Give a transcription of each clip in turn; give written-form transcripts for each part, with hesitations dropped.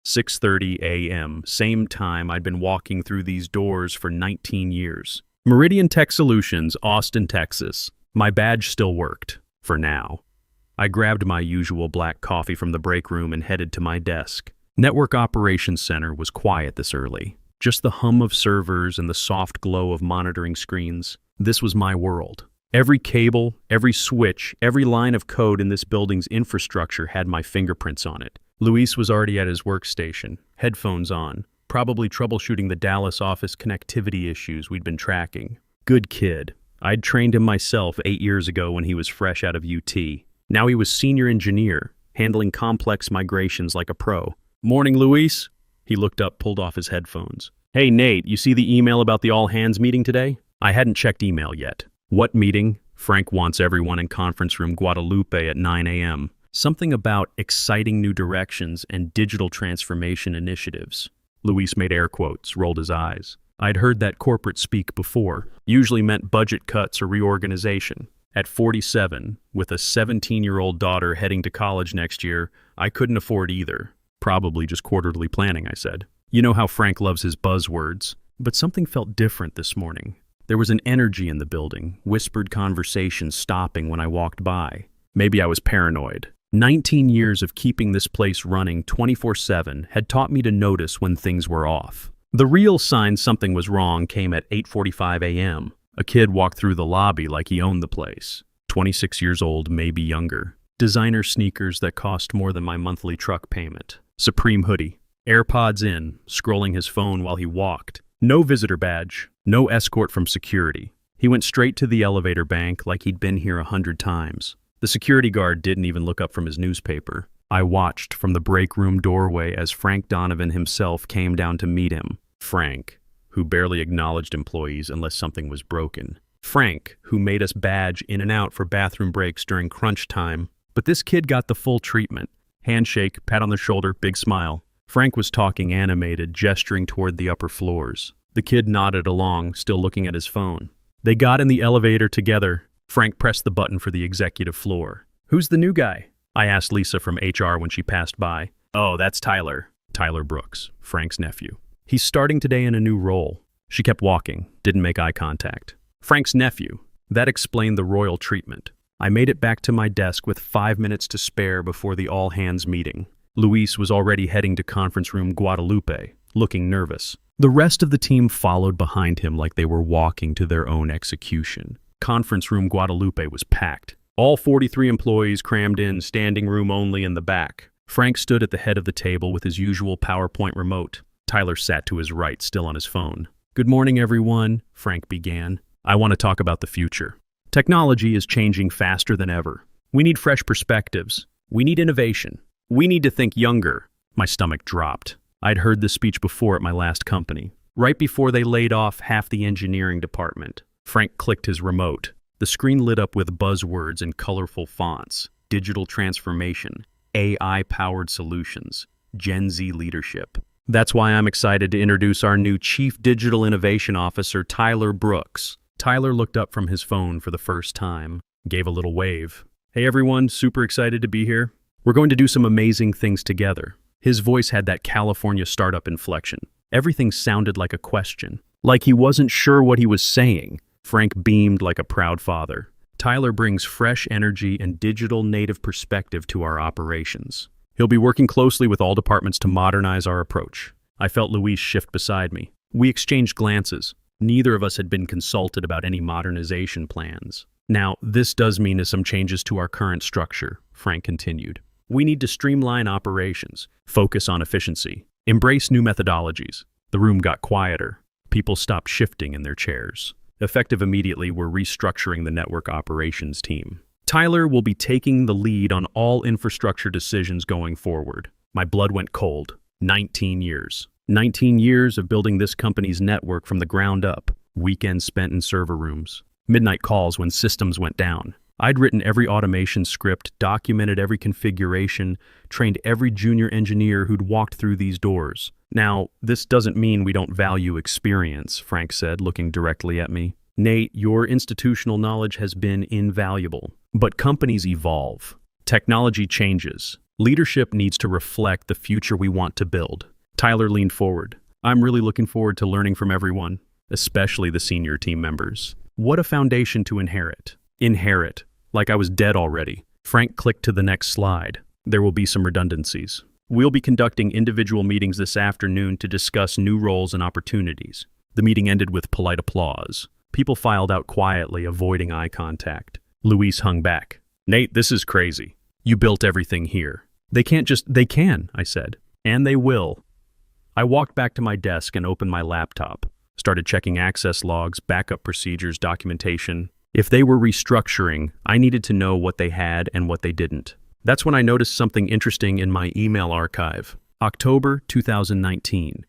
6:30 a.m., same time I'd been walking through these doors for 19 years. Meridian Tech Solutions, Austin, Texas. My badge still worked, for now. I grabbed my usual black coffee from the break room and headed to my desk. Network Operations Center was quiet this early. Just the hum of servers and the soft glow of monitoring screens. This was my world. Every cable, every switch, every line of code in this building's infrastructure had my fingerprints on it. Luis was already at his workstation, headphones on, probably troubleshooting the Dallas office connectivity issues we'd been tracking. Good kid. I'd trained him myself 8 years ago when he was fresh out of UT. Now he was senior engineer, handling complex migrations like a pro. "Morning, Luis." He looked up, pulled off his headphones. "Hey, Nate, you see the email about the all-hands meeting today?" I hadn't checked email yet. "What meeting?" "Frank wants everyone in conference room Guadalupe at 9 a.m. Something about exciting new directions and digital transformation initiatives." Luis made air quotes, rolled his eyes. I'd heard that corporate speak before. Usually meant budget cuts or reorganization. At 47, with a 17-year-old daughter heading to college next year, I couldn't afford either. "Probably just quarterly planning," I said. You know how Frank loves his buzzwords. But something felt different this morning. There was an energy in the building, whispered conversations stopping when I walked by. Maybe I was paranoid. 19 years of keeping this place running 24/7 had taught me to notice when things were off. The real sign something was wrong came at 8:45 a.m. A kid walked through the lobby like he owned the place. 26 years old, maybe younger. Designer sneakers that cost more than my monthly truck payment. Supreme hoodie. AirPods in, scrolling his phone while he walked. No visitor badge, no escort from security. He went straight to the elevator bank like he'd been here 100 times. The security guard didn't even look up from his newspaper. I watched from the break room doorway as Frank Donovan himself came down to meet him. Frank, who barely acknowledged employees unless something was broken. Frank, who made us badge in and out for bathroom breaks during crunch time. But this kid got the full treatment. Handshake, pat on the shoulder, big smile. Frank was talking animated, gesturing toward the upper floors. The kid nodded along, still looking at his phone. They got in the elevator together. Frank pressed the button for the executive floor. "Who's the new guy?" I asked Lisa from HR when she passed by. "Oh, that's Tyler." Tyler Brooks, Frank's nephew. "He's starting today in a new role." She kept walking, didn't make eye contact. Frank's nephew. That explained the royal treatment. I made it back to my desk with 5 minutes to spare before the all-hands meeting. Luis was already heading to conference room Guadalupe, looking nervous. The rest of the team followed behind him like they were walking to their own execution. Conference room Guadalupe was packed. All 43 employees crammed in, standing room only in the back. Frank stood at the head of the table with his usual PowerPoint remote. Tyler sat to his right, still on his phone. "Good morning, everyone," Frank began. "I want to talk about the future. Technology is changing faster than ever. We need fresh perspectives. We need innovation. We need to think younger." My stomach dropped. I'd heard this speech before at my last company, right before they laid off half the engineering department. Frank clicked his remote. The screen lit up with buzzwords in colorful fonts. Digital transformation, AI-powered solutions, Gen Z leadership. That's why I'm excited to introduce our new Chief Digital Innovation Officer, Tyler Brooks. Tyler looked up from his phone for the first time, gave a little wave. "Hey everyone, super excited to be here. We're going to do some amazing things together." His voice had that California startup inflection. Everything sounded like a question, like he wasn't sure what he was saying. Frank beamed like a proud father. "Tyler brings fresh energy and digital native perspective to our operations. He'll be working closely with all departments to modernize our approach." I felt Luis shift beside me. We exchanged glances. Neither of us had been consulted about any modernization plans. "Now, this does mean some changes to our current structure," Frank continued. "We need to streamline operations, focus on efficiency, embrace new methodologies." The room got quieter. People stopped shifting in their chairs. Effective immediately, we're restructuring the network operations team. Tyler will be taking the lead on all infrastructure decisions going forward. My blood went cold. 19 years. 19 years of building this company's network from the ground up. Weekends spent in server rooms. Midnight calls when systems went down. I'd written every automation script, documented every configuration, trained every junior engineer who'd walked through these doors. "Now, this doesn't mean we don't value experience," Frank said, looking directly at me. "Nate, your institutional knowledge has been invaluable. But companies evolve. Technology changes. Leadership needs to reflect the future we want to build. Tyler leaned forward. I'm really looking forward to learning from everyone, especially the senior team members. What a foundation to inherit. Inherit. Like I was dead already. Frank clicked to the next slide. There will be some redundancies. We'll be conducting individual meetings this afternoon to discuss new roles and opportunities. The meeting ended with polite applause. People filed out quietly, avoiding eye contact. Luis hung back. Nate, this is crazy. You built everything here. They can, I said. And they will. I walked back to my desk and opened my laptop. Started checking access logs, backup procedures, documentation. If they were restructuring, I needed to know what they had and what they didn't. That's when I noticed something interesting in my email archive. October 2019.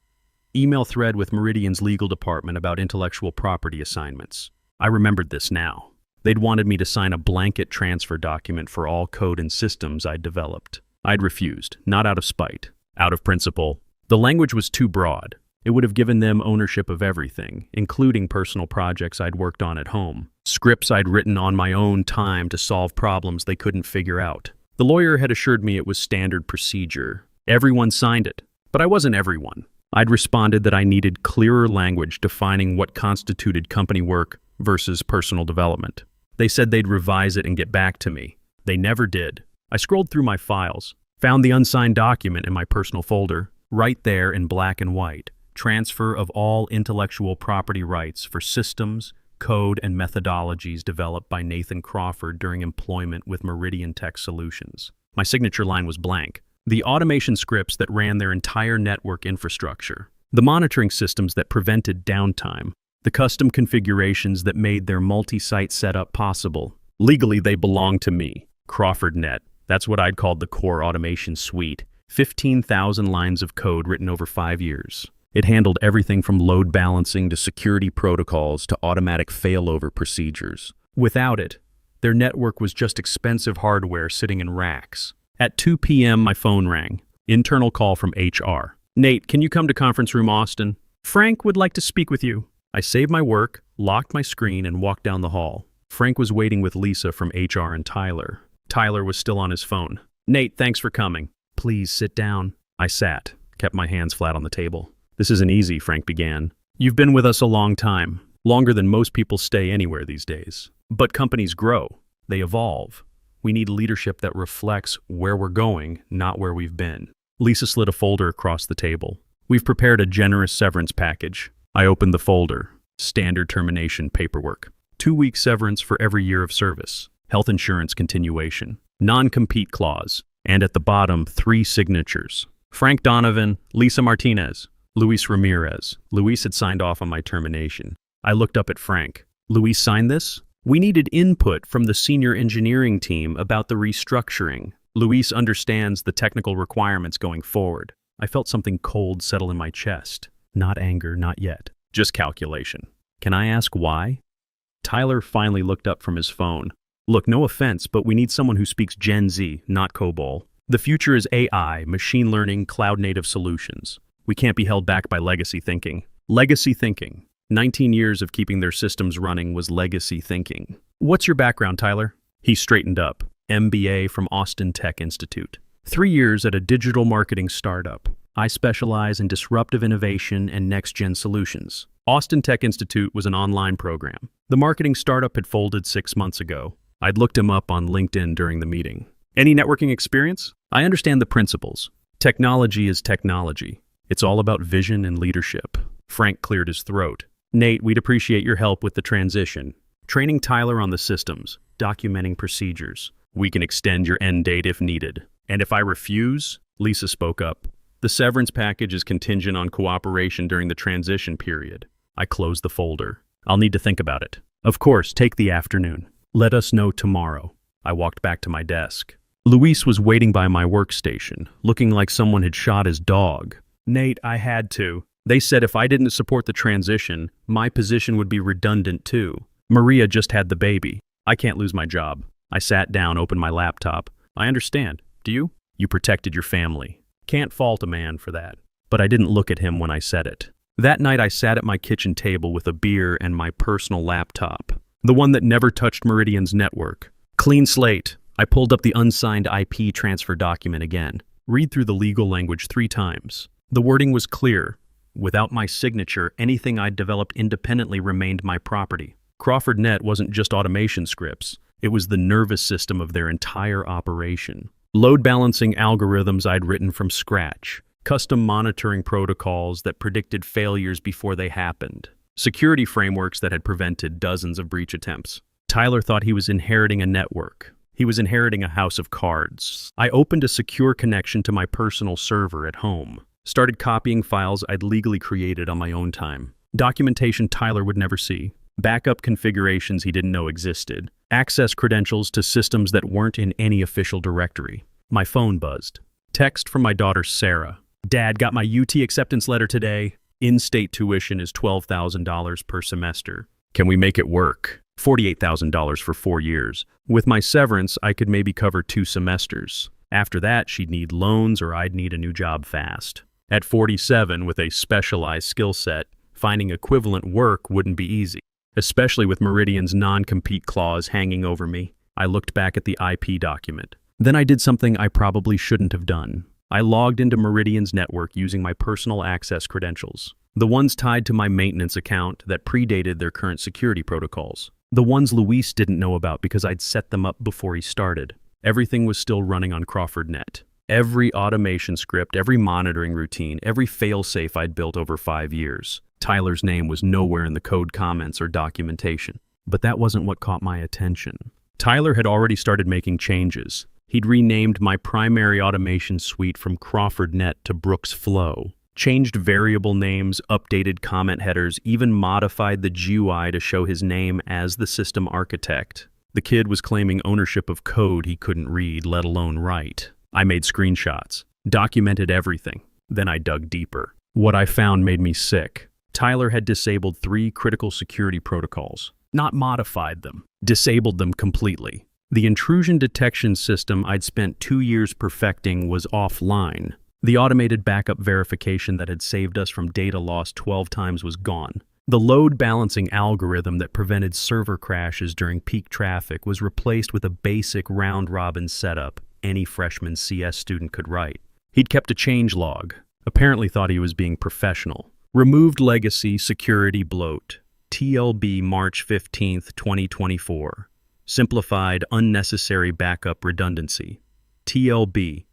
Email thread with Meridian's legal department about intellectual property assignments. I remembered this now. They'd wanted me to sign a blanket transfer document for all code and systems I'd developed. I'd refused, not out of spite, out of principle. The language was too broad. It would have given them ownership of everything, including personal projects I'd worked on at home, scripts I'd written on my own time to solve problems they couldn't figure out. The lawyer had assured me it was standard procedure. Everyone signed it, but I wasn't everyone. I'd responded that I needed clearer language defining what constituted company work versus personal development. They said they'd revise it and get back to me. They never did. I scrolled through my files, found the unsigned document in my personal folder, right there in black and white. Transfer of all intellectual property rights for systems, code, and methodologies developed by Nathan Crawford during employment with Meridian Tech Solutions. My signature line was blank. The automation scripts that ran their entire network infrastructure, the monitoring systems that prevented downtime, the custom configurations that made their multi-site setup possible. Legally, they belonged to me, CrawfordNet. That's what I'd called the core automation suite. 15,000 lines of code written over 5 years. It handled everything from load balancing to security protocols to automatic failover procedures. Without it, their network was just expensive hardware sitting in racks. At 2 p.m., my phone rang. Internal call from HR. Nate, can you come to conference room Austin? Frank would like to speak with you. I saved my work, locked my screen, and walked down the hall. Frank was waiting with Lisa from HR and Tyler. Tyler was still on his phone. Nate, thanks for coming. Please sit down. I sat, kept my hands flat on the table. This isn't easy, Frank began. You've been with us a long time, longer than most people stay anywhere these days. But companies grow. They evolve. We need leadership that reflects where we're going, not where we've been. Lisa slid a folder across the table. We've prepared a generous severance package. I opened the folder. Standard termination paperwork. 2-week severance for every year of service. Health insurance continuation. Non-compete clause. And at the bottom, 3 signatures. Frank Donovan, Lisa Martinez, Luis Ramirez. Luis had signed off on my termination. I looked up at Frank. Luis signed this? We needed input from the senior engineering team about the restructuring. Luis understands the technical requirements going forward. I felt something cold settle in my chest. Not anger, not yet. Just calculation. Can I ask why? Tyler finally looked up from his phone. Look, no offense, but we need someone who speaks Gen Z, not COBOL. The future is AI, machine learning, cloud-native solutions. We can't be held back by legacy thinking. Legacy thinking. 19 years of keeping their systems running was legacy thinking. What's your background, Tyler? He straightened up. MBA from Austin Tech Institute. 3 years at a digital marketing startup. I specialize in disruptive innovation and next-gen solutions. Austin Tech Institute was an online program. The marketing startup had folded 6 months ago. I'd looked him up on LinkedIn during the meeting. Any networking experience? I understand the principles. Technology is technology. It's all about vision and leadership. Frank cleared his throat. Nate, we'd appreciate your help with the transition. Training Tyler on the systems, documenting procedures. We can extend your end date if needed. And if I refuse, Lisa spoke up. The severance package is contingent on cooperation during the transition period. I closed the folder. I'll need to think about it. Of course, take the afternoon. Let us know tomorrow. I walked back to my desk. Luis was waiting by my workstation, looking like someone had shot his dog. Nate, I had to. They said if I didn't support the transition, my position would be redundant too. Maria just had the baby. I can't lose my job. I sat down, opened my laptop. I understand. Do you? You protected your family. Can't fault a man for that. But I didn't look at him when I said it. That night I sat at my kitchen table with a beer and my personal laptop. The one that never touched Meridian's network. Clean slate. I pulled up the unsigned IP transfer document again. Read through the legal language 3 times. The wording was clear. Without my signature, anything I'd developed independently remained my property. Crawford Net wasn't just automation scripts. It was the nervous system of their entire operation. Load balancing algorithms I'd written from scratch. Custom monitoring protocols that predicted failures before they happened. Security frameworks that had prevented dozens of breach attempts. Tyler thought he was inheriting a network. He was inheriting a house of cards. I opened a secure connection to my personal server at home. Started copying files I'd legally created on my own time. Documentation Tyler would never see. Backup configurations he didn't know existed. Access credentials to systems that weren't in any official directory. My phone buzzed. Text from my daughter Sarah. Dad, got my UT acceptance letter today. In-state tuition is $12,000 per semester. Can we make it work? $48,000 for 4 years. With my severance, I could maybe cover 2 semesters. After that, she'd need loans or I'd need a new job fast. At 47, with a specialized skill set, finding equivalent work wouldn't be easy, especially with Meridian's non-compete clause hanging over me. I looked back at the IP document. Then I did something I probably shouldn't have done. I logged into Meridian's network using my personal access credentials. The ones tied to my maintenance account that predated their current security protocols. The ones Luis didn't know about because I'd set them up before he started. Everything was still running on Crawford Net. Every automation script, every monitoring routine, every fail-safe I'd built over 5 years. Tyler's name was nowhere in the code comments or documentation. But that wasn't what caught my attention. Tyler had already started making changes. He'd renamed my primary automation suite from Crawford Net to Brooks Flow, changed variable names, updated comment headers, even modified the GUI to show his name as the system architect. The kid was claiming ownership of code he couldn't read, let alone write. I made screenshots, documented everything. Then I dug deeper. What I found made me sick. Tyler had disabled 3 critical security protocols, not modified them, disabled them completely. The intrusion detection system I'd spent 2 years perfecting was offline. The automated backup verification that had saved us from data loss 12 times was gone. The load balancing algorithm that prevented server crashes during peak traffic was replaced with a basic round-robin setup any freshman CS student could write. He'd kept a change log, apparently thought he was being professional. Removed legacy security bloat. TLB March 15, 2024. Simplified unnecessary backup redundancy. TLB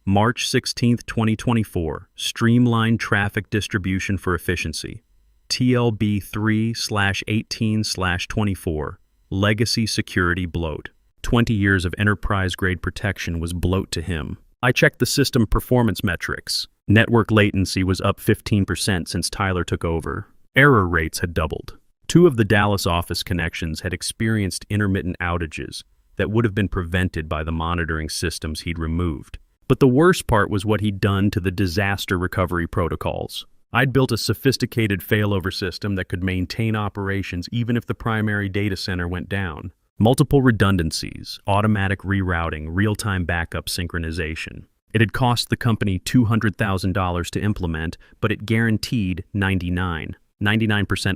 March 16, 2024. Streamlined traffic distribution for efficiency. TLB 3/18/24. Legacy security bloat. 20 years of enterprise-grade protection was bloat to him. I checked the system performance metrics. Network latency was up 15% since Tyler took over. Error rates had doubled. 2 of the Dallas office connections had experienced intermittent outages that would have been prevented by the monitoring systems he'd removed. But the worst part was what he'd done to the disaster recovery protocols. I'd built a sophisticated failover system that could maintain operations even if the primary data center went down. Multiple redundancies, automatic rerouting, real-time backup synchronization. It had cost the company $200,000 to implement, but it guaranteed 99%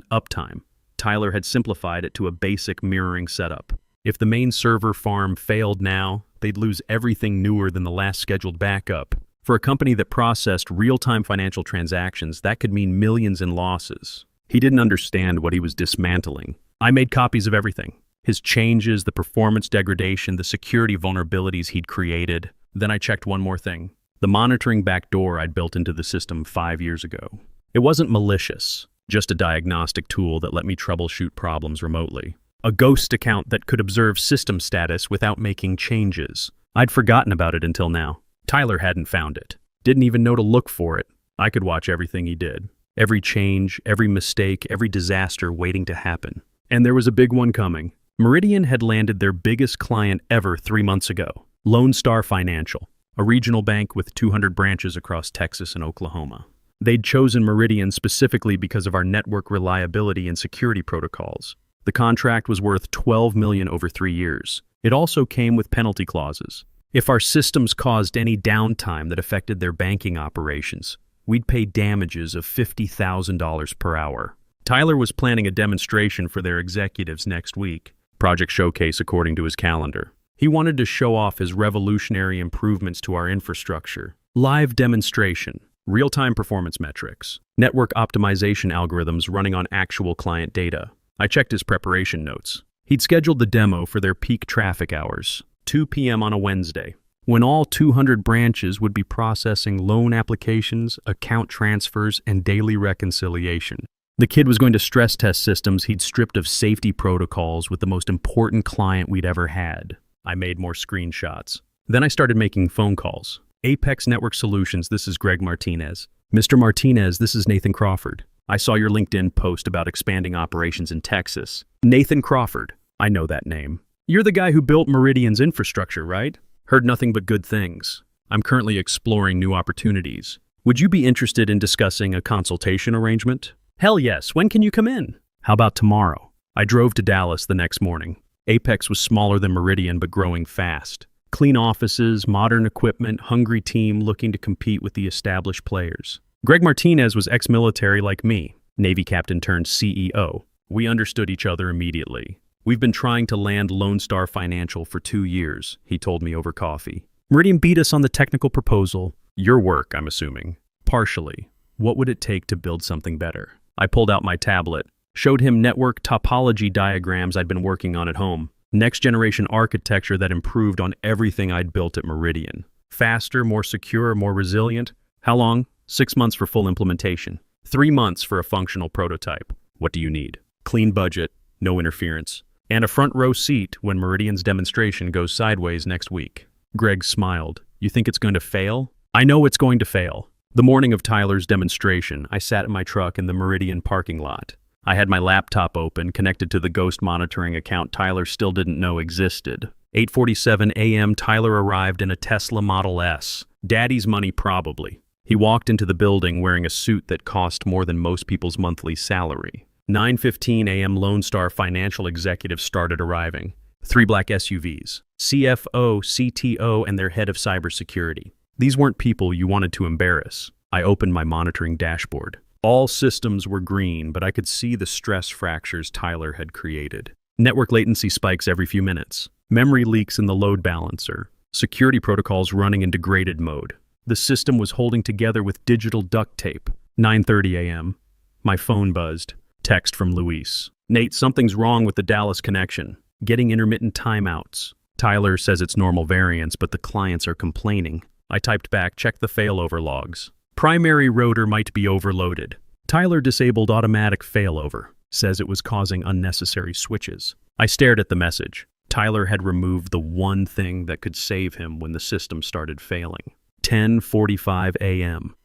uptime. Tyler had simplified it to a basic mirroring setup. If the main server farm failed now, they'd lose everything newer than the last scheduled backup. For a company that processed real-time financial transactions, that could mean millions in losses. He didn't understand what he was dismantling. I made copies of everything. His changes, the performance degradation, the security vulnerabilities he'd created. Then I checked one more thing. The monitoring backdoor I'd built into the system 5 years ago. It wasn't malicious, just a diagnostic tool that let me troubleshoot problems remotely. A ghost account that could observe system status without making changes. I'd forgotten about it until now. Tyler hadn't found it. Didn't even know to look for it. I could watch everything he did. Every change, every mistake, every disaster waiting to happen. And there was a big one coming. Meridian had landed their biggest client ever 3 months ago. Lone Star Financial, a regional bank with 200 branches across Texas and Oklahoma. They'd chosen Meridian specifically because of our network reliability and security protocols. The contract was worth $12 million over 3 years. It also came with penalty clauses. If our systems caused any downtime that affected their banking operations, we'd pay damages of $50,000 per hour. Tyler was planning a demonstration for their executives next week. Project showcase according to his calendar. He wanted to show off his revolutionary improvements to our infrastructure. Live demonstration, real-time performance metrics, network optimization algorithms running on actual client data. I checked his preparation notes. He'd scheduled the demo for their peak traffic hours, 2 p.m. on a Wednesday, when all 200 branches would be processing loan applications, account transfers, and daily reconciliation. The kid was going to stress test systems he'd stripped of safety protocols with the most important client we'd ever had. I made more screenshots. Then I started making phone calls. Apex Network Solutions, this is Greg Martinez. Mr. Martinez, this is Nathan Crawford. I saw your LinkedIn post about expanding operations in Texas. Nathan Crawford. I know that name. You're the guy who built Meridian's infrastructure, right? Heard nothing but good things. I'm currently exploring new opportunities. Would you be interested in discussing a consultation arrangement? Hell yes, when can you come in? How about tomorrow? I drove to Dallas the next morning. Apex was smaller than Meridian but growing fast. Clean offices, modern equipment, hungry team looking to compete with the established players. Greg Martinez was ex-military like me, Navy captain turned CEO. We understood each other immediately. We've been trying to land Lone Star Financial for 2 years, he told me over coffee. Meridian beat us on the technical proposal. Your work, I'm assuming. Partially. What would it take to build something better? I pulled out my tablet, showed him network topology diagrams I'd been working on at home. Next-generation architecture that improved on everything I'd built at Meridian. Faster, more secure, more resilient. How long? 6 months for full implementation. 3 months for a functional prototype. What do you need? Clean budget, no interference, and a front row seat when Meridian's demonstration goes sideways next week. Greg smiled. You think it's going to fail? I know it's going to fail. The morning of Tyler's demonstration, I sat in my truck in the Meridian parking lot. I had my laptop open, connected to the ghost monitoring account Tyler still didn't know existed. 8:47 a.m. Tyler arrived in a Tesla Model S. Daddy's money probably. He walked into the building wearing a suit that cost more than most people's monthly salary. 9:15 a.m. Lone Star Financial executives started arriving. 3 black SUVs. CFO, CTO, and their head of cybersecurity. These weren't people you wanted to embarrass. I opened my monitoring dashboard. All systems were green, but I could see the stress fractures Tyler had created. Network latency spikes every few minutes. Memory leaks in the load balancer. Security protocols running in degraded mode. The system was holding together with digital duct tape. 9:30 a.m. My phone buzzed. Text from Luis. Nate, something's wrong with the Dallas connection. Getting intermittent timeouts. Tyler says it's normal variance, but the clients are complaining. I typed back, check the failover logs. Primary router might be overloaded. Tyler disabled automatic failover. Says it was causing unnecessary switches. I stared at the message. Tyler had removed the one thing that could save him when the system started failing. 10:45 a.m.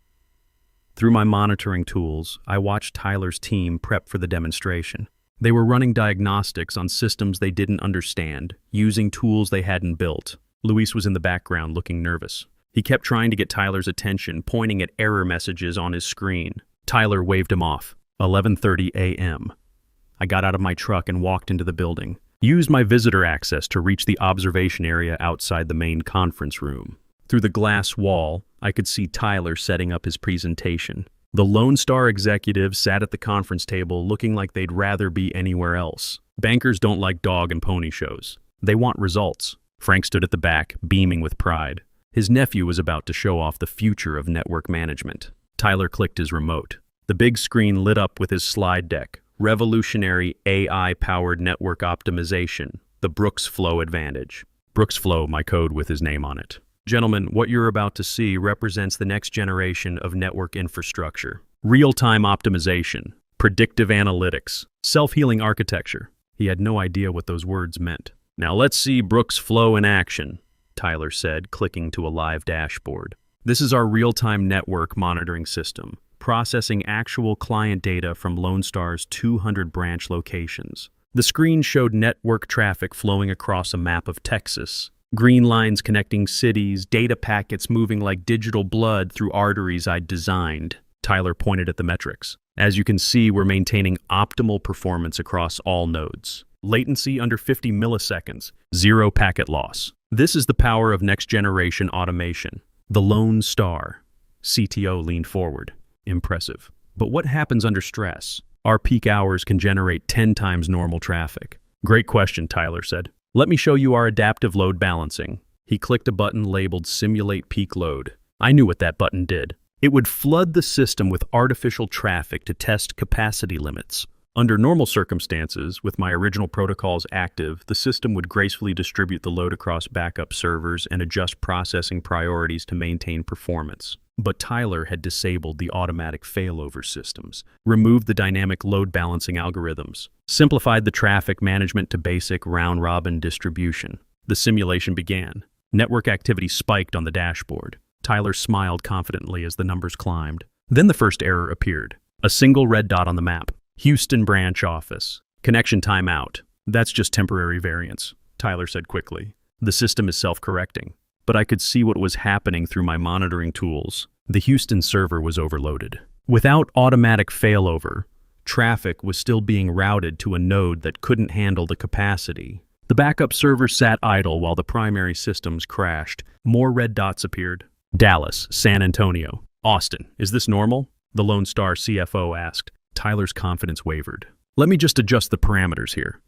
Through my monitoring tools, I watched Tyler's team prep for the demonstration. They were running diagnostics on systems they didn't understand, using tools they hadn't built. Luis was in the background looking nervous. He kept trying to get Tyler's attention, pointing at error messages on his screen. Tyler waved him off. 11:30 a.m. I got out of my truck and walked into the building. Used my visitor access to reach the observation area outside the main conference room. Through the glass wall, I could see Tyler setting up his presentation. The Lone Star executives sat at the conference table looking like they'd rather be anywhere else. Bankers don't like dog and pony shows. They want results. Frank stood at the back, beaming with pride. His nephew was about to show off the future of network management. Tyler clicked his remote. The big screen lit up with his slide deck. Revolutionary AI-powered network optimization. The Brooks Flow Advantage. Brooks Flow, my code with his name on it. Gentlemen, what you're about to see represents the next generation of network infrastructure. Real-time optimization. Predictive analytics. Self-healing architecture. He had no idea what those words meant. Now let's see Brooks Flow in action, Tyler said, clicking to a live dashboard. This is our real-time network monitoring system, processing actual client data from Lone Star's 200 branch locations. The screen showed network traffic flowing across a map of Texas. Green lines connecting cities, data packets moving like digital blood through arteries I'd designed. Tyler pointed at the metrics. As you can see, we're maintaining optimal performance across all nodes. Latency under 50 milliseconds, 0 packet loss. This is the power of next-generation automation. The Lone Star. CTO leaned forward. Impressive. But what happens under stress? Our peak hours can generate 10 times normal traffic. Great question, Tyler said. Let me show you our adaptive load balancing. He clicked a button labeled Simulate Peak Load. I knew what that button did. It would flood the system with artificial traffic to test capacity limits. Under normal circumstances, with my original protocols active, the system would gracefully distribute the load across backup servers and adjust processing priorities to maintain performance. But Tyler had disabled the automatic failover systems, removed the dynamic load balancing algorithms, simplified the traffic management to basic round-robin distribution. The simulation began. Network activity spiked on the dashboard. Tyler smiled confidently as the numbers climbed. Then the first error appeared. A single red dot on the map. Houston branch office. Connection timeout. That's just temporary variance, Tyler said quickly. The system is self-correcting. But I could see what was happening through my monitoring tools. The Houston server was overloaded. Without automatic failover, traffic was still being routed to a node that couldn't handle the capacity. The backup server sat idle while the primary systems crashed. More red dots appeared. Dallas, San Antonio, Austin. Is this normal? The Lone Star CFO asked. Tyler's confidence wavered. Let me just adjust the parameters here.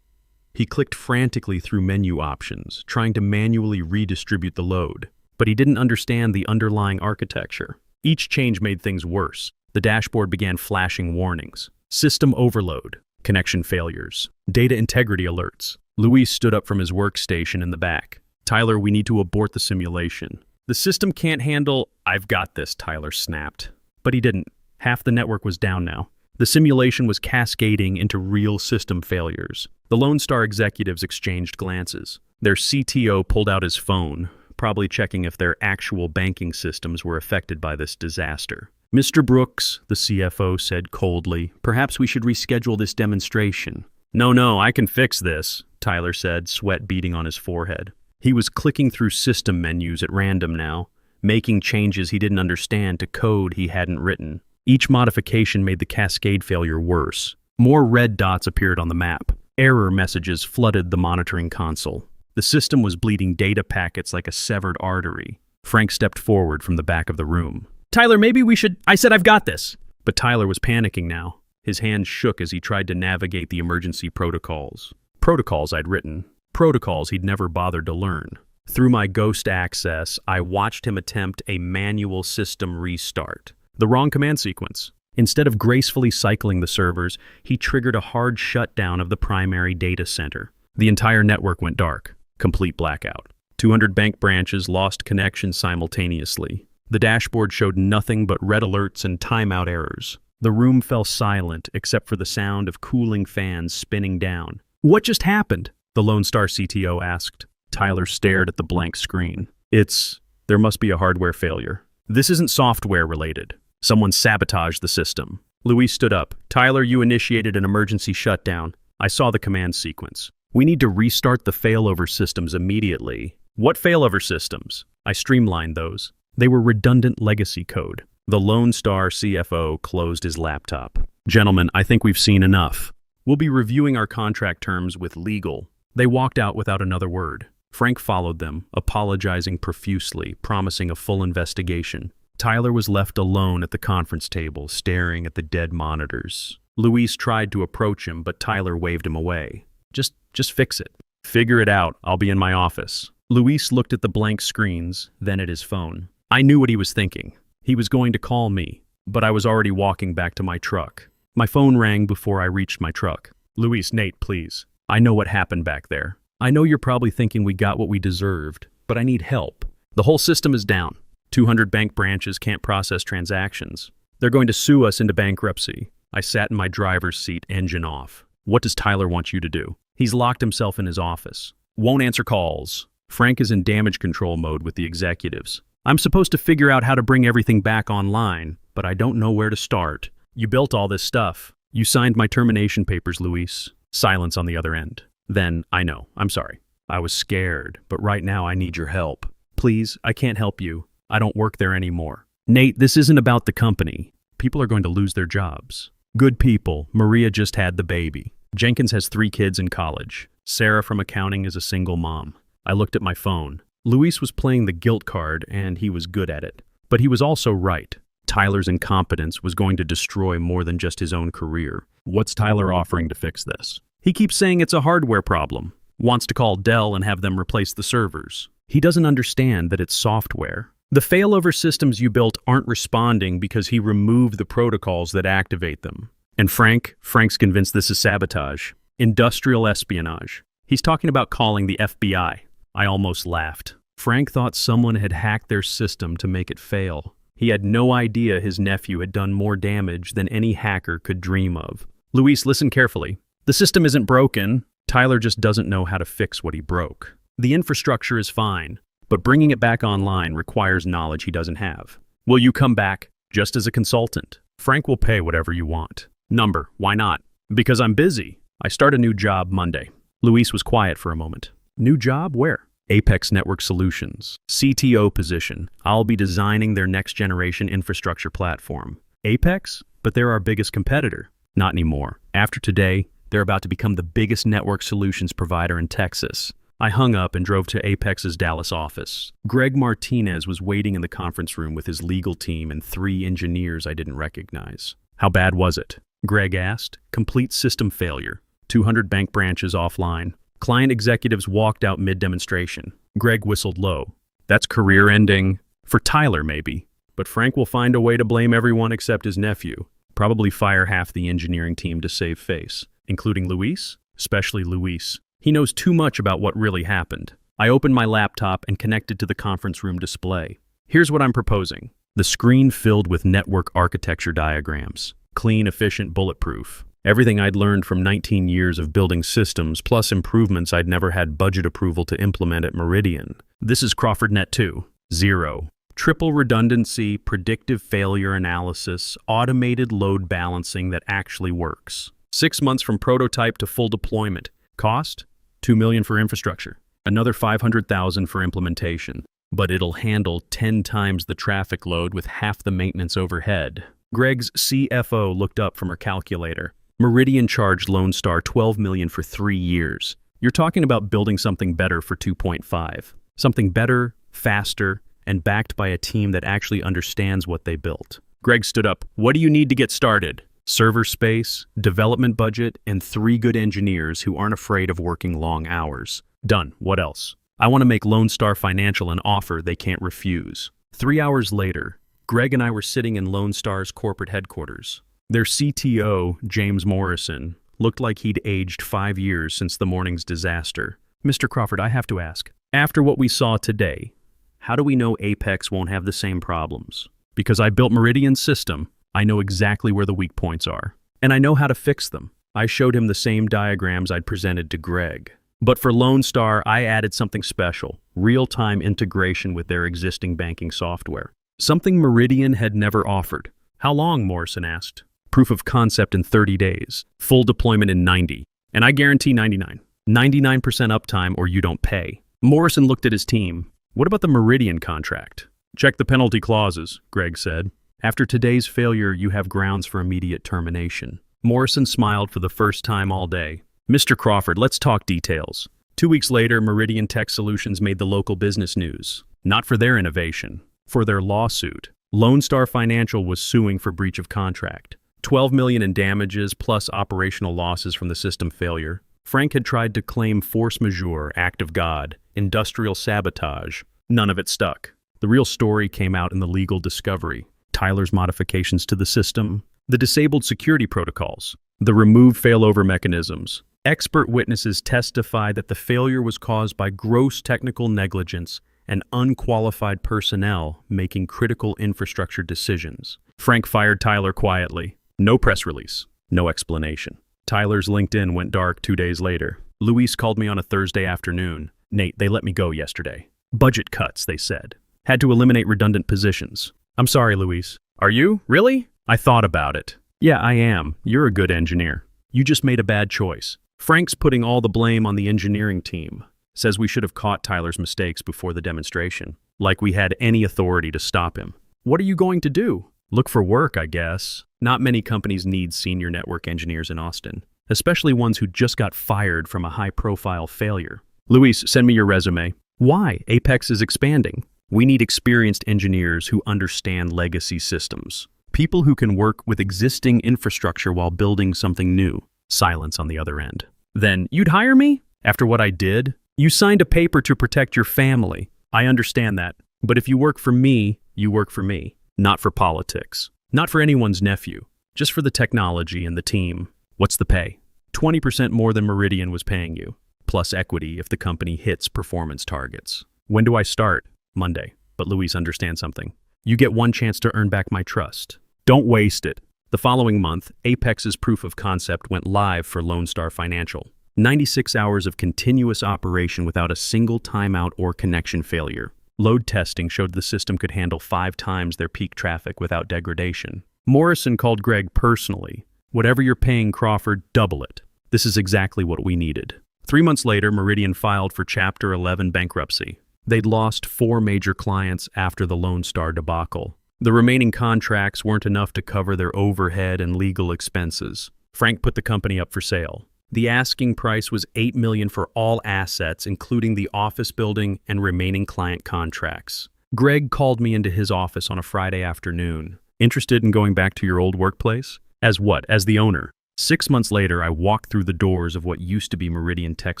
He clicked frantically through menu options, trying to manually redistribute the load. But he didn't understand the underlying architecture. Each change made things worse. The dashboard began flashing warnings. System overload, connection failures, data integrity alerts. Luis stood up from his workstation in the back. Tyler, we need to abort the simulation. The system can't handle— I've got this, Tyler snapped. But he didn't. Half the network was down now. The simulation was cascading into real system failures. The Lone Star executives exchanged glances. Their CTO pulled out his phone, probably checking if their actual banking systems were affected by this disaster. Mr. Brooks, the CFO said coldly, perhaps we should reschedule this demonstration. No, I can fix this, Tyler said, sweat beading on his forehead. He was clicking through system menus at random now, making changes he didn't understand to code he hadn't written. Each modification made the cascade failure worse. More red dots appeared on the map. Error messages flooded the monitoring console. The system was bleeding data packets like a severed artery. Frank stepped forward from the back of the room. Tyler, maybe we should— I said I've got this. But Tyler was panicking now. His hands shook as he tried to navigate the emergency protocols. Protocols I'd written. Protocols he'd never bothered to learn. Through my ghost access, I watched him attempt a manual system restart. The wrong command sequence. Instead of gracefully cycling the servers, he triggered a hard shutdown of the primary data center. The entire network went dark. Complete blackout. 200 bank branches lost connection simultaneously. The dashboard showed nothing but red alerts and timeout errors. The room fell silent except for the sound of cooling fans spinning down. What just happened? The Lone Star CTO asked. Tyler stared at the blank screen. There must be a hardware failure. This isn't software related. Someone sabotaged the system. Luis stood up. Tyler, you initiated an emergency shutdown. I saw the command sequence. We need to restart the failover systems immediately. What failover systems? I streamlined those. They were redundant legacy code. The Lone Star CFO closed his laptop. Gentlemen, I think we've seen enough. We'll be reviewing our contract terms with legal. They walked out without another word. Frank followed them, apologizing profusely, promising a full investigation. Tyler was left alone at the conference table, staring at the dead monitors. Luis tried to approach him, but Tyler waved him away. Just fix it. Figure it out. I'll be in my office. Luis looked at the blank screens, then at his phone. I knew what he was thinking. He was going to call me, but I was already walking back to my truck. My phone rang before I reached my truck. Luis, Nate, please. I know what happened back there. I know you're probably thinking we got what we deserved, but I need help. The whole system is down. 200 bank branches can't process transactions. They're going to sue us into bankruptcy. I sat in my driver's seat, engine off. What does Tyler want you to do? He's locked himself in his office. Won't answer calls. Frank is in damage control mode with the executives. I'm supposed to figure out how to bring everything back online, but I don't know where to start. You built all this stuff. You signed my termination papers, Luis. Silence on the other end. Then, I know. I'm sorry. I was scared, but right now I need your help. Please, I can't help you. I don't work there anymore. Nate, this isn't about the company. People are going to lose their jobs. Good people. Maria just had the baby. Jenkins has 3 kids in college. Sarah from accounting is a single mom. I looked at my phone. Luis was playing the guilt card, and he was good at it. But he was also right. Tyler's incompetence was going to destroy more than just his own career. What's Tyler offering to fix this? He keeps saying it's a hardware problem. wants to call Dell and have them replace the servers. He doesn't understand that it's software. The failover systems you built aren't responding because he removed the protocols that activate them. And Frank's convinced this is sabotage. Industrial espionage. He's talking about calling the FBI. I almost laughed. Frank thought someone had hacked their system to make it fail. He had no idea his nephew had done more damage than any hacker could dream of. Luis, listen carefully. The system isn't broken. Tyler just doesn't know how to fix what he broke. The infrastructure is fine, but bringing it back online requires knowledge he doesn't have. Will you come back, just as a consultant? Frank will pay whatever you want. Number, why not? Because I'm busy. I start a new job Monday. Luis was quiet for a moment. New job? Where? Apex Network Solutions. CTO position. I'll be designing their next-generation infrastructure platform. Apex? But they're our biggest competitor. Not anymore. After today, they're about to become the biggest network solutions provider in Texas. I hung up and drove to Apex's Dallas office. Greg Martinez was waiting in the conference room with his legal team and 3 engineers I didn't recognize. How bad was it? Greg asked. Complete system failure. 200 bank branches offline. Client executives walked out mid-demonstration. Greg whistled low. That's career-ending. For Tyler, maybe. But Frank will find a way to blame everyone except his nephew. Probably fire half the engineering team to save face. Including Luis? Especially Luis. He knows too much about what really happened. I opened my laptop and connected to the conference room display. Here's what I'm proposing. The screen filled with network architecture diagrams. Clean, efficient, bulletproof. Everything I'd learned from 19 years of building systems, plus improvements I'd never had budget approval to implement at Meridian. This is CrawfordNet 2. 0. Triple redundancy, predictive failure analysis, automated load balancing that actually works. 6 months from prototype to full deployment. Cost? $2 million for infrastructure. Another $500,000 for implementation. But it'll handle 10 times the traffic load with half the maintenance overhead. Greg's CFO looked up from her calculator. Meridian charged Lone Star $12 million for 3 years. You're talking about building something better for 2.5. Something better, faster, and backed by a team that actually understands what they built. Greg stood up. What do you need to get started? Server space, development budget, and 3 good engineers who aren't afraid of working long hours. Done. What else? I want to make Lone Star Financial an offer they can't refuse. 3 hours later, Greg and I were sitting in Lone Star's corporate headquarters. Their CTO, James Morrison, looked like he'd aged 5 years since the morning's disaster. Mr. Crawford, I have to ask, after what we saw today, how do we know Apex won't have the same problems? Because I built Meridian's system, I know exactly where the weak points are. And I know how to fix them. I showed him the same diagrams I'd presented to Greg. But for Lone Star, I added something special, real-time integration with their existing banking software. Something Meridian had never offered. How long, Morrison asked. Proof of concept in 30 days. Full deployment in 90. And I guarantee 99. 99% uptime or you don't pay. Morrison looked at his team. What about the Meridian contract? Check the penalty clauses, Greg said. After today's failure, you have grounds for immediate termination. Morrison smiled for the first time all day. Mr. Crawford, let's talk details. 2 weeks later, Meridian Tech Solutions made the local business news. Not for their innovation, for their lawsuit. Lone Star Financial was suing for breach of contract. $12 million in damages plus operational losses from the system failure. Frank had tried to claim force majeure, act of God, industrial sabotage. None of it stuck. The real story came out in the legal discovery. Tyler's modifications to the system, the disabled security protocols, the removed failover mechanisms. Expert witnesses testified that the failure was caused by gross technical negligence and unqualified personnel making critical infrastructure decisions. Frank fired Tyler quietly. No press release, no explanation. Tyler's LinkedIn went dark 2 days later. Luis called me on a Thursday afternoon. Nate, they let me go yesterday. Budget cuts, they said. Had to eliminate redundant positions. I'm sorry, Luis. Are you? Really? I thought about it. Yeah, I am. You're a good engineer. You just made a bad choice. Frank's putting all the blame on the engineering team. Says we should have caught Tyler's mistakes before the demonstration. Like we had any authority to stop him. What are you going to do? Look for work, I guess. Not many companies need senior network engineers in Austin, especially ones who just got fired from a high-profile failure. Luis, send me your resume. Why? Apex is expanding. We need experienced engineers who understand legacy systems. People who can work with existing infrastructure while building something new. Silence on the other end. Then, you'd hire me? After what I did? You signed a paper to protect your family. I understand that. But if you work for me, you work for me. Not for politics. Not for anyone's nephew. Just for the technology and the team. What's the pay? 20% more than Meridian was paying you. Plus equity if the company hits performance targets. When do I start? Monday. But Luis, understand something. You get one chance to earn back my trust. Don't waste it. The following month, Apex's proof of concept went live for Lone Star Financial. 96 hours of continuous operation without a single timeout or connection failure. Load testing showed the system could handle 5 times their peak traffic without degradation. Morrison called Greg personally. Whatever you're paying Crawford, double it. This is exactly what we needed. 3 months later, Meridian filed for Chapter 11 bankruptcy. They'd lost 4 major clients after the Lone Star debacle. The remaining contracts weren't enough to cover their overhead and legal expenses. Frank put the company up for sale. The asking price was $8 million for all assets, including the office building and remaining client contracts. Greg called me into his office on a Friday afternoon. Interested in going back to your old workplace? As what? As the owner. 6 months later, I walked through the doors of what used to be Meridian Tech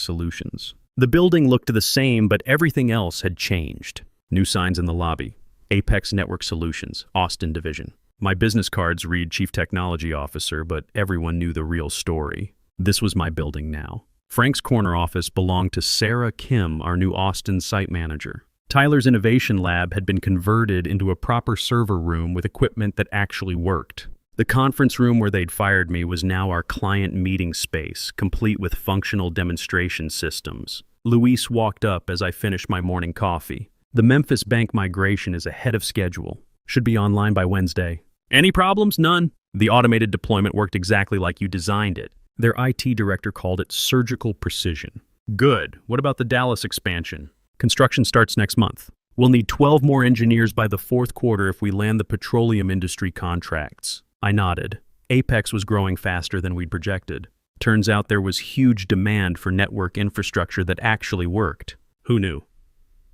Solutions. The building looked the same, but everything else had changed. New signs in the lobby. Apex Network Solutions, Austin Division. My business cards read Chief Technology Officer, but everyone knew the real story. This was my building now. Frank's corner office belonged to Sarah Kim, our new Austin site manager. Tyler's innovation lab had been converted into a proper server room with equipment that actually worked. The conference room where they'd fired me was now our client meeting space, complete with functional demonstration systems. Luis walked up as I finished my morning coffee. The Memphis bank migration is ahead of schedule. Should be online by Wednesday. Any problems? None. The automated deployment worked exactly like you designed it. Their IT director called it surgical precision. Good. What about the Dallas expansion? Construction starts next month. We'll need 12 more engineers by the 4th quarter if we land the petroleum industry contracts. I nodded. Apex was growing faster than we'd projected. Turns out there was huge demand for network infrastructure that actually worked. Who knew?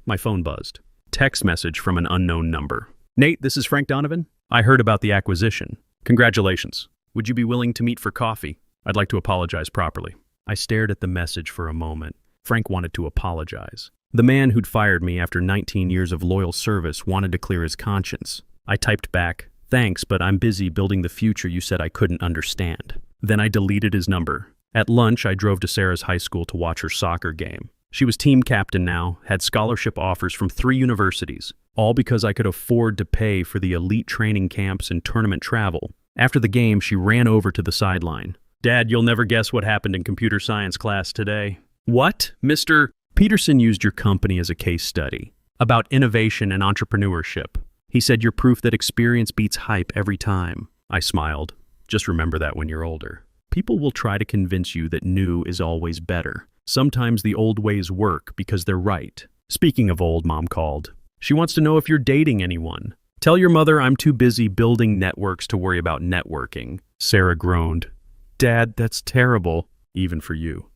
My phone buzzed. Text message from an unknown number. Nate, this is Frank Donovan. I heard about the acquisition. Congratulations. Would you be willing to meet for coffee? I'd like to apologize properly. I stared at the message for a moment. Frank wanted to apologize. The man who'd fired me after 19 years of loyal service wanted to clear his conscience. I typed back, "Thanks, but I'm busy building the future you said I couldn't understand." Then I deleted his number. At lunch, I drove to Sarah's high school to watch her soccer game. She was team captain now, had scholarship offers from 3 universities, all because I could afford to pay for the elite training camps and tournament travel. After the game, she ran over to the sideline. "Dad, you'll never guess what happened in computer science class today." "What, Mr. Peterson used your company as a case study about innovation and entrepreneurship. He said you're proof that experience beats hype every time." I smiled. Just remember that when you're older. People will try to convince you that new is always better. Sometimes the old ways work because they're right. Speaking of old, Mom called. She wants to know if you're dating anyone. "Tell your mother I'm too busy building networks to worry about networking." Sarah groaned. "Dad, that's terrible." "Even for you."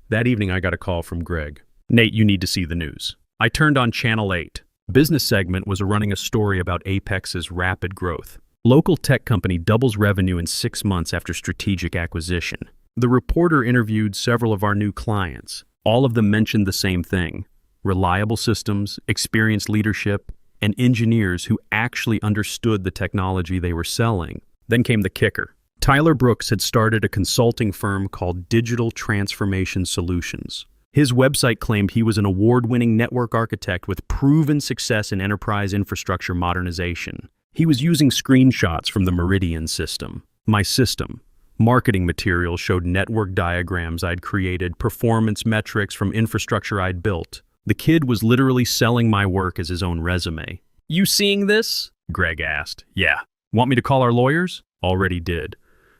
That evening, I got a call from Greg. "Nate, you need to see the news." I turned on Channel 8. Business segment was running a story about Apex's rapid growth. Local tech company doubles revenue in 6 months after strategic acquisition. The reporter interviewed several of our new clients. All of them mentioned the same thing: reliable systems, experienced leadership, and engineers who actually understood the technology they were selling. Then came the kicker. Tyler Brooks had started a consulting firm called Digital Transformation Solutions. His website claimed he was an award-winning network architect with proven success in enterprise infrastructure modernization. He was using screenshots from the Meridian system. My system. Marketing materials showed network diagrams I'd created, performance metrics from infrastructure I'd built. The kid was literally selling my work as his own resume. "You seeing this?" Greg asked. "Yeah. Want me to call our lawyers?" "Already did."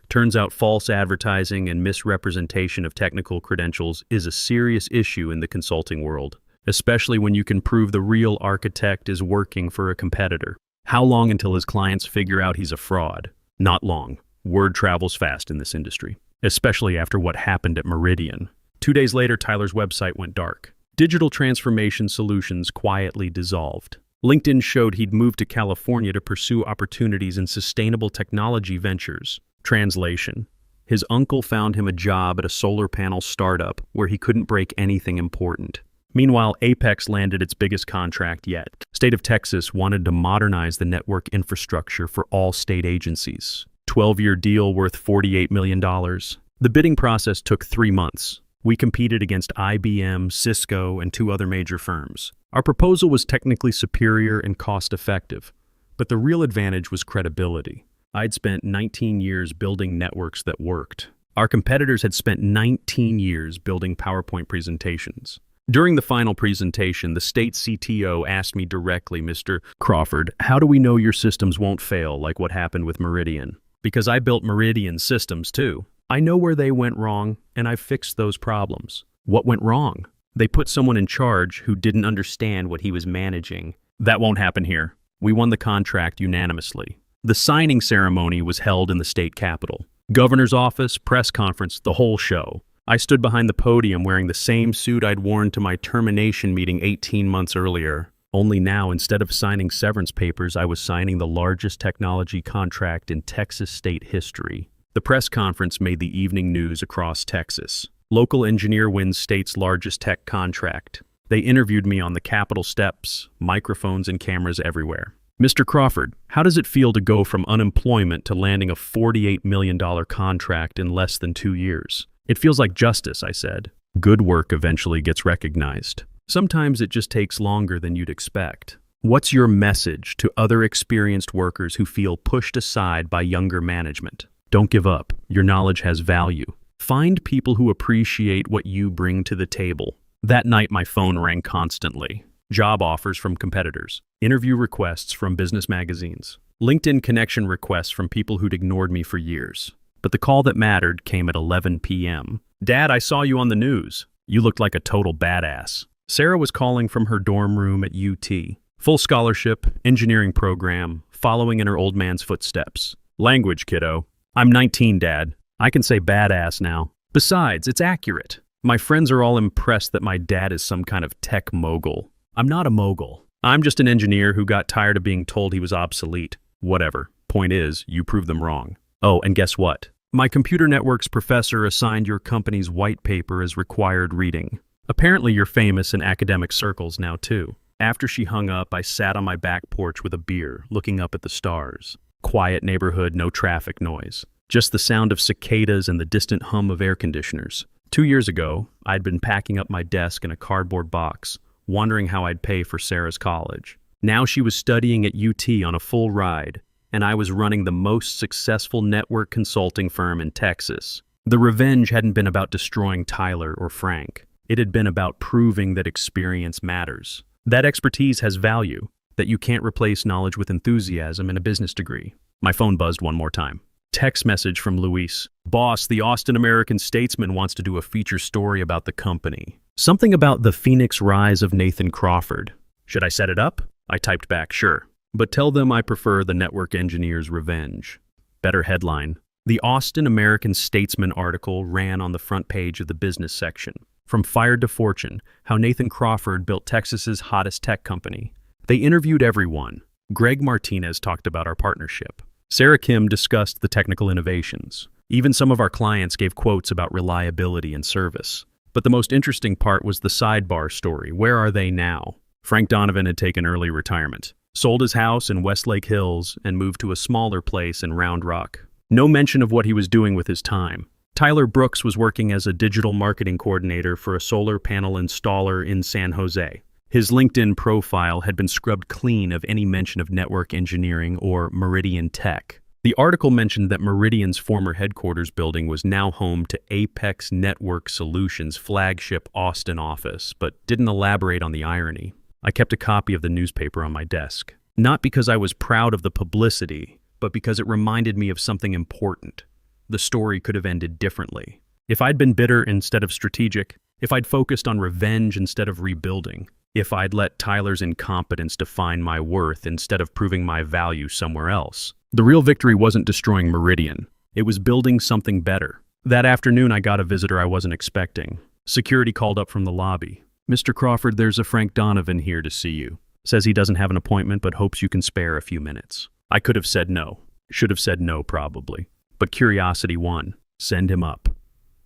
Turns out false advertising and misrepresentation of technical credentials is a serious issue in the consulting world, especially when you can prove the real architect is working for a competitor. How long until his clients figure out he's a fraud? Not long. Word travels fast in this industry, especially after what happened at Meridian. 2 days later, Tyler's website went dark. Digital Transformation Solutions quietly dissolved. LinkedIn showed he'd moved to California to pursue opportunities in sustainable technology ventures. Translation: His uncle found him a job at a solar panel startup where he couldn't break anything important. Meanwhile, Apex landed its biggest contract yet. State of Texas wanted to modernize the network infrastructure for all state agencies. 12-year deal worth $48 million. The bidding process took 3 months. We competed against IBM, Cisco, and 2 other major firms. Our proposal was technically superior and cost-effective, but the real advantage was credibility. I'd spent 19 years building networks that worked. Our competitors had spent 19 years building PowerPoint presentations. During the final presentation, the state CTO asked me directly, "Mr. Crawford, how do we know your systems won't fail like what happened with Meridian?" Because I built Meridian systems too. I know where they went wrong, and I've fixed those problems. What went wrong? They put someone in charge who didn't understand what he was managing. That won't happen here. We won the contract unanimously. The signing ceremony was held in the state capitol. Governor's office, press conference, the whole show. I stood behind the podium wearing the same suit I'd worn to my termination meeting 18 months earlier. Only now, instead of signing severance papers, I was signing the largest technology contract in Texas state history. The press conference made the evening news across Texas. Local engineer wins state's largest tech contract. They interviewed me on the Capitol steps, microphones and cameras everywhere. "Mr. Crawford, how does it feel to go from unemployment to landing a $48 million contract in less than 2 years?" "It feels like justice," I said. "Good work eventually gets recognized. Sometimes it just takes longer than you'd expect." What's your message to other experienced workers who feel pushed aside by younger management? Don't give up. Your knowledge has value. Find people who appreciate what you bring to the table. That night, my phone rang constantly. Job offers from competitors, interview requests from business magazines, LinkedIn connection requests from people who'd ignored me for years. But the call that mattered came at 11 p.m. "Dad, I saw you on the news. You looked like a total badass." Sarah was calling from her dorm room at UT. Full scholarship, engineering program, following in her old man's footsteps. "Language, kiddo." "I'm 19, Dad. I can say badass now. Besides, it's accurate. My friends are all impressed that my dad is some kind of tech mogul. I'm not a mogul. I'm just an engineer who got tired of being told he was obsolete. Whatever. Point is, you proved them wrong. Oh, and guess what? My computer networks professor assigned your company's white paper as required reading. Apparently you're famous in academic circles now too." After she hung up, I sat on my back porch with a beer, looking up at the stars. Quiet neighborhood, no traffic noise. Just the sound of cicadas and the distant hum of air conditioners. 2 years ago, I'd been packing up my desk in a cardboard box, wondering how I'd pay for Sarah's college. Now she was studying at UT on a full ride, and I was running the most successful network consulting firm in Texas. The revenge hadn't been about destroying Tyler or Frank. It had been about proving that experience matters. That expertise has value, that you can't replace knowledge with enthusiasm and a business degree. My phone buzzed one more time. Text message from Luis. "Boss, the Austin American-Statesman wants to do a feature story about the company. Something about the Phoenix rise of Nathan Crawford. Should I set it up?" I typed back, "Sure. But tell them I prefer the network engineer's revenge." Better headline. The Austin American-Statesman article ran on the front page of the business section. From Fired to Fortune, how Nathan Crawford built Texas's hottest tech company. They interviewed everyone. Greg Martinez talked about our partnership. Sarah Kim discussed the technical innovations. Even some of our clients gave quotes about reliability and service. But the most interesting part was the sidebar story. Where are they now? Frank Donovan had taken early retirement, sold his house in Westlake Hills, and moved to a smaller place in Round Rock. No mention of what he was doing with his time. Tyler Brooks was working as a digital marketing coordinator for a solar panel installer in San Jose. His LinkedIn profile had been scrubbed clean of any mention of network engineering or Meridian Tech. The article mentioned that Meridian's former headquarters building was now home to Apex Network Solutions' flagship Austin office, but didn't elaborate on the irony. I kept a copy of the newspaper on my desk. Not because I was proud of the publicity, but because it reminded me of something important. The story could have ended differently. If I'd been bitter instead of strategic, if I'd focused on revenge instead of rebuilding, if I'd let Tyler's incompetence define my worth instead of proving my value somewhere else. The real victory wasn't destroying Meridian. It was building something better. That afternoon, I got a visitor I wasn't expecting. Security called up from the lobby. "Mr. Crawford, there's a Frank Donovan here to see you. Says he doesn't have an appointment, but hopes you can spare a few minutes." I could have said no. Should have said no, probably. But curiosity won. Send him up.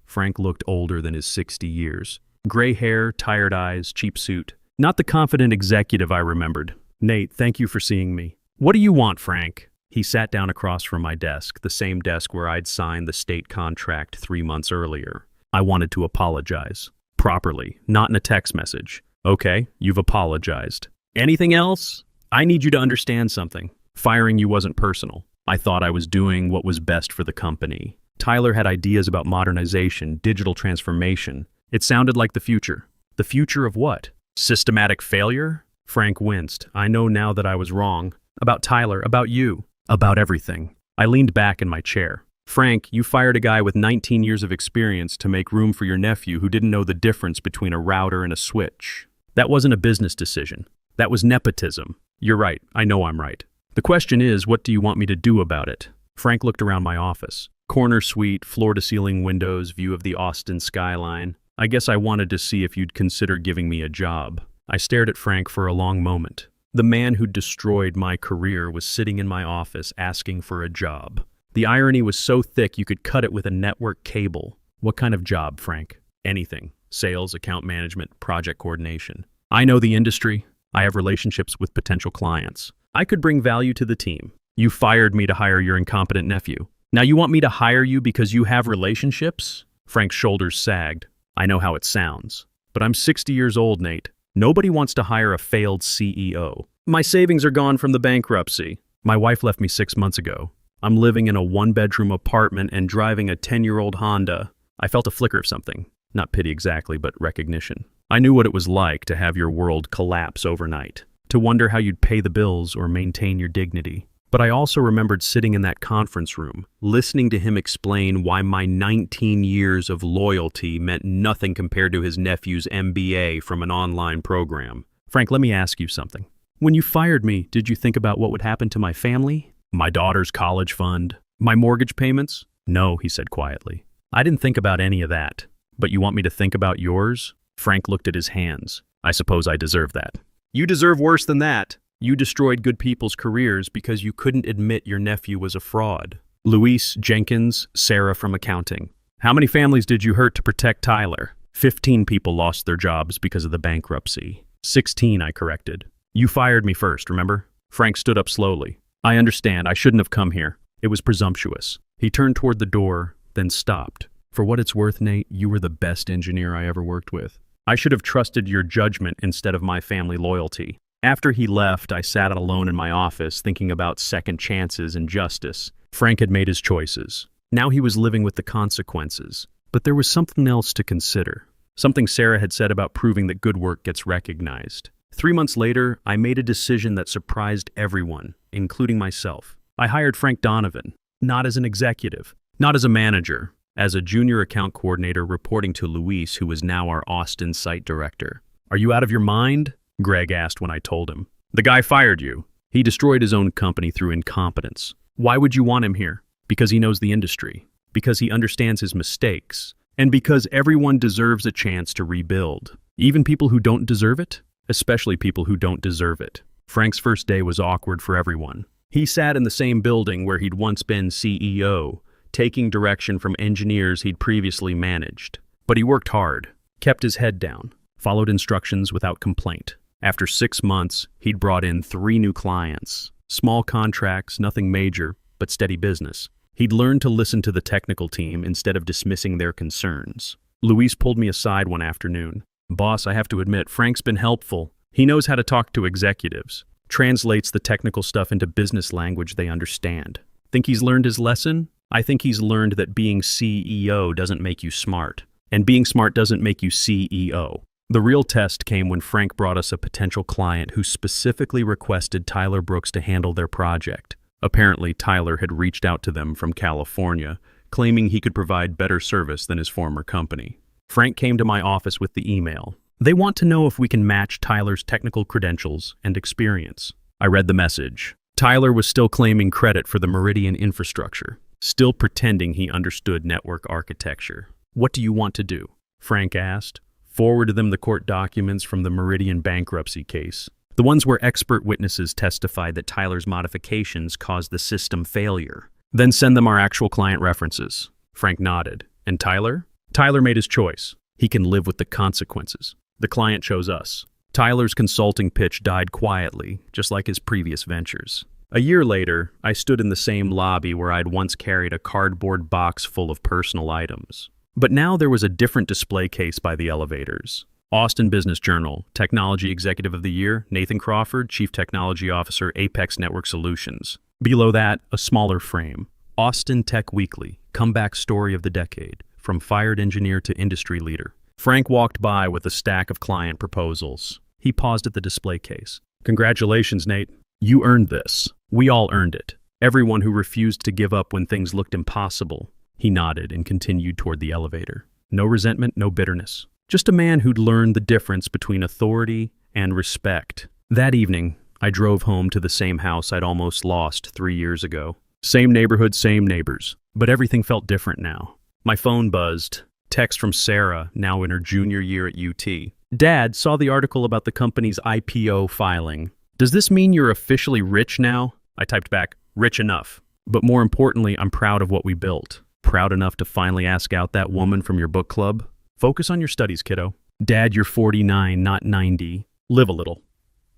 Frank looked older than his 60 years. Gray hair, tired eyes, cheap suit. Not the confident executive I remembered. Nate, thank you for seeing me. What do you want, Frank? He sat down across from my desk, the same desk where I'd signed the state contract 3 months earlier. I wanted to apologize. Properly, not in a text message. Okay, you've apologized. Anything else? I need you to understand something. Firing you wasn't personal. I thought I was doing what was best for the company. Tyler had ideas about modernization, digital transformation. It sounded like the future. The future of what? Systematic failure? Frank winced. I know now that I was wrong. About Tyler, about you, about everything. I leaned back in my chair. Frank, you fired a guy with 19 years of experience to make room for your nephew who didn't know the difference between a router and a switch. That wasn't a business decision. That was nepotism. You're right. I know I'm right. The question is, what do you want me to do about it? Frank looked around my office. Corner suite, floor-to-ceiling windows, view of the Austin skyline. I guess I wanted to see if you'd consider giving me a job. I stared at Frank for a long moment. The man who destroyed my career was sitting in my office asking for a job. The irony was so thick you could cut it with a network cable. What kind of job, Frank? Anything. Sales, account management, project coordination. I know the industry. I have relationships with potential clients. I could bring value to the team. You fired me to hire your incompetent nephew. Now you want me to hire you because you have relationships? Frank's shoulders sagged. I know how it sounds. But I'm 60 years old, Nate. Nobody wants to hire a failed CEO. My savings are gone from the bankruptcy. My wife left me 6 months ago. I'm living in a 1-bedroom apartment and driving a 10-year-old Honda. I felt a flicker of something. Not pity exactly, but recognition. I knew what it was like to have your world collapse overnight, to wonder how you'd pay the bills or maintain your dignity. But I also remembered sitting in that conference room, listening to him explain why my 19 years of loyalty meant nothing compared to his nephew's MBA from an online program. Frank, let me ask you something. When you fired me, did you think about what would happen to my family? My daughter's college fund? My mortgage payments? No, he said quietly. I didn't think about any of that. But you want me to think about yours? Frank looked at his hands. I suppose I deserve that. You deserve worse than that. You destroyed good people's careers because you couldn't admit your nephew was a fraud. Luis, Jenkins, Sarah from accounting. How many families did you hurt to protect Tyler? 15 people lost their jobs because of the bankruptcy. 16, I corrected. You fired me first, remember? Frank stood up slowly. I understand. I shouldn't have come here. It was presumptuous. He turned toward the door, then stopped. For what it's worth, Nate, you were the best engineer I ever worked with. I should have trusted your judgment instead of my family loyalty. After he left, I sat alone in my office thinking about second chances and justice. Frank had made his choices. Now he was living with the consequences. But there was something else to consider. Something Sarah had said about proving that good work gets recognized. 3 months later, I made a decision that surprised everyone, including myself. I hired Frank Donovan, not as an executive, not as a manager, as a junior account coordinator reporting to Luis, who was now our Austin site director. Are you out of your mind? Greg asked when I told him. The guy fired you. He destroyed his own company through incompetence. Why would you want him here? Because he knows the industry. Because he understands his mistakes. And because everyone deserves a chance to rebuild. Even people who don't deserve it? Especially people who don't deserve it. Frank's first day was awkward for everyone. He sat in the same building where he'd once been CEO, taking direction from engineers he'd previously managed. But he worked hard, kept his head down, followed instructions without complaint. After 6 months, he'd brought in 3 new clients. Small contracts, nothing major, but steady business. He'd learned to listen to the technical team instead of dismissing their concerns. Luis pulled me aside one afternoon. Boss, I have to admit, Frank's been helpful. He knows how to talk to executives, translates the technical stuff into business language they understand. Think he's learned his lesson? I think he's learned that being CEO doesn't make you smart, and being smart doesn't make you CEO. The real test came when Frank brought us a potential client who specifically requested Tyler Brooks to handle their project. Apparently, Tyler had reached out to them from California, claiming he could provide better service than his former company. Frank came to my office with the email. They want to know if we can match Tyler's technical credentials and experience. I read the message. Tyler was still claiming credit for the Meridian infrastructure, still pretending he understood network architecture. What do you want to do? Frank asked. Forward to them the court documents from the Meridian bankruptcy case. The ones where expert witnesses testified that Tyler's modifications caused the system failure. Then send them our actual client references. Frank nodded. And Tyler? Tyler made his choice. He can live with the consequences. The client chose us. Tyler's consulting pitch died quietly, just like his previous ventures. A year later, I stood in the same lobby where I'd once carried a cardboard box full of personal items. But now there was a different display case by the elevators. Austin Business Journal, Technology Executive of the Year, Nathan Crawford, Chief Technology Officer, Apex Network Solutions. Below that, a smaller frame. Austin Tech Weekly, Comeback Story of the Decade, from fired engineer to industry leader. Frank walked by with a stack of client proposals. He paused at the display case. Congratulations, Nate. You earned this. We all earned it. Everyone who refused to give up when things looked impossible. He nodded and continued toward the elevator. No resentment, no bitterness. Just a man who'd learned the difference between authority and respect. That evening, I drove home to the same house I'd almost lost 3 years ago. Same neighborhood, same neighbors. But everything felt different now. My phone buzzed. Text from Sarah, now in her junior year at UT. Dad, saw the article about the company's IPO filing. Does this mean you're officially rich now? I typed back, rich enough. But more importantly, I'm proud of what we built. Proud enough to finally ask out that woman from your book club? Focus on your studies, kiddo. Dad, you're 49, not 90. Live a little.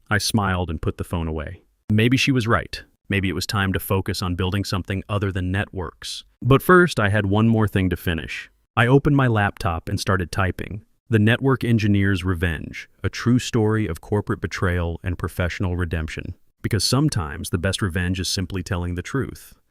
I smiled and put the phone away. Maybe she was right. Maybe it was time to focus on building something other than networks. But first, I had one more thing to finish. I opened my laptop and started typing. The Network Engineer's Revenge, a true story of corporate betrayal and professional redemption. Because sometimes the best revenge is simply telling the truth.